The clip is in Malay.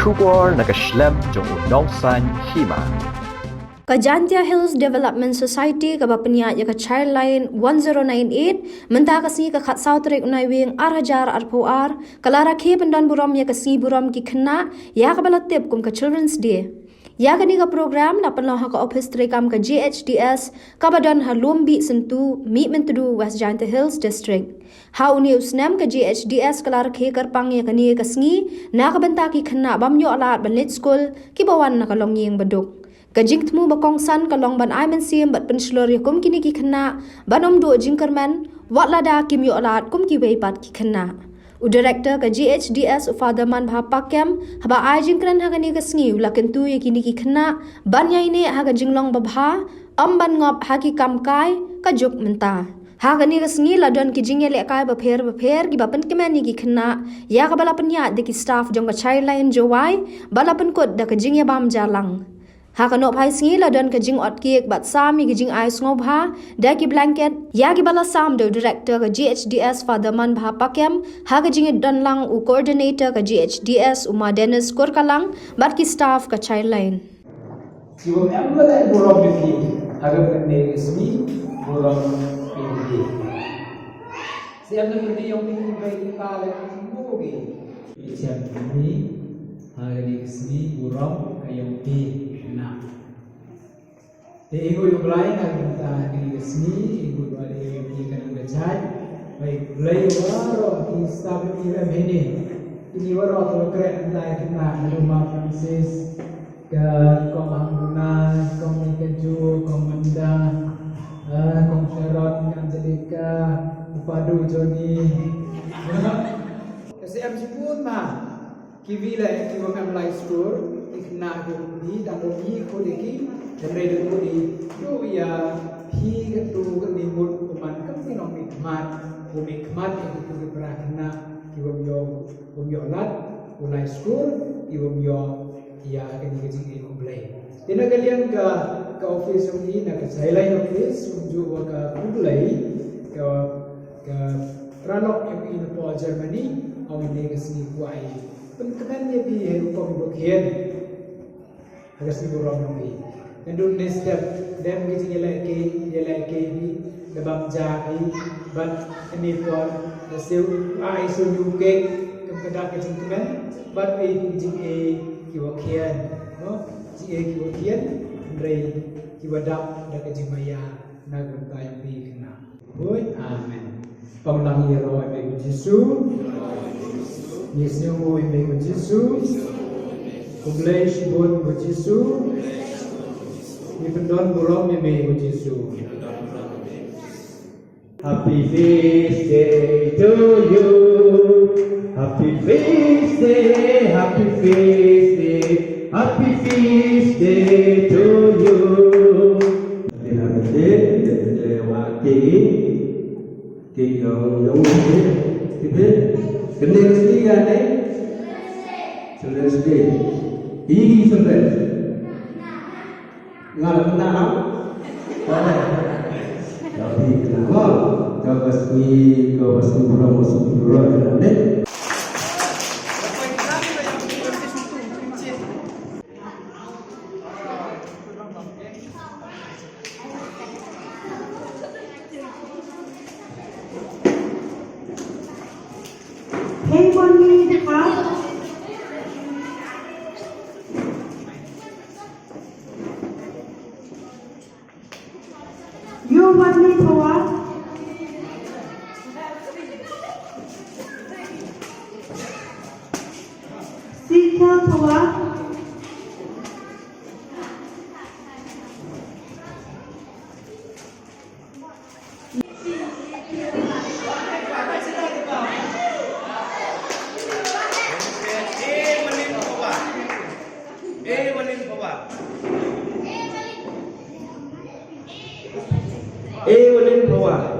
Shubor nakaslem jong unongsan hima. Kajantia Hills Development Society kabapnya ya ka Childline 1098 menta kasi ka khat sautrek unai wing arhajar arpoar kalara ke pendan buram ya kasi buram ki khna ya ka balatep kum ka Children's Day ya ka ni ka program na panlaw ha ka office trekam ka GHDS ka badan ha lumbi sentu mi mentudu West Jaintia Hills District ha uni usnam ka GHDS kalara ke karpang ya ka ni ka sngi na ka benta ki khna bamyo alat banlet school ki bawan na ka longyeng baduk Kajing temu bakong san kalong ban ai men sim bat penslor ya kum kini ki khna banom do jingkerman wat lada kim yo alat kum ki weipat ki khna u director ka GHDS Fatherman Bhapakem haba ai jingkran ha kani ka sngi ulaken tu ya kini ki khna ban yai ne ha ka jinglong babha am ban ngop ha ki kam kai ka juk menta ha kani ka sngi ladon ki jinge le kai ba pher ki ba pen kemen ni ki khna ya ka bala pen ya de ki staff jong ka Childline jowai bala pen kot da ka jinge bam jalang Hakano phai singi la don ka jing ot kiek bat sami ki jing ai sngob ha da ki blanket ya ki bala sam do director ka GHDS Fatherman Bhapakem ha ka jing don lang u coordinator ka GHDS Uma Dennis Korkalang bat ki staff ka Childline Siwam emla dai borom ni haga ne ismi borom ni siam ni yung ni bai ka le mo gi siam ni haga ni ismi borom kayong ni na te ego yung lain ang ta ni sini ego bali yung kan bacai baik lay waro ki staff ni mene ini waro to kre anda kita rumah Francis ke komanguna komikaju komanda komsyarat Angelika upadu Joni kasi am sipun ma kivila kiwa kam live store ikna di dan di ko deki dan dari ko di do ya hi tu ni mut kuman kam ni no mikmat ko mikmat yang tu berakna kiwam yo lat ulai school kiwam yo ya kan di sini ko play tina kalian ka office ni na ka Childline office unju ka kulai ka ranok yang ini po Germany au ni ka sini ko ai penkenan dia di heru ko bokhen agar si borong nanti. Dan dulu ni setiap dem kita jelai ke di dalam jari, but ini pun hasil ai sunu ke kemudian kita kemen, but ini kita kiwakian, no? Kita kiwakian, rei kiwadak dak jimaya nagun tayang di kena. Boy, amen. Pamlangi roh ibu Yesus. Yesus mo ibu Yesus. Kublai bon bu Jesu, ni pendon bolong ni bu Jesu. Happy feast day to you. Happy feast day, happy feast day, happy feast day to you. Để waktu kita jauh kita kenal sedikit ni, kenal sedikit. Ini sebenarnya nggak kenal, tapi kenapa? Kau pasti berapa kenal deh. You want me to what? Seeker to what? Walin Pawa.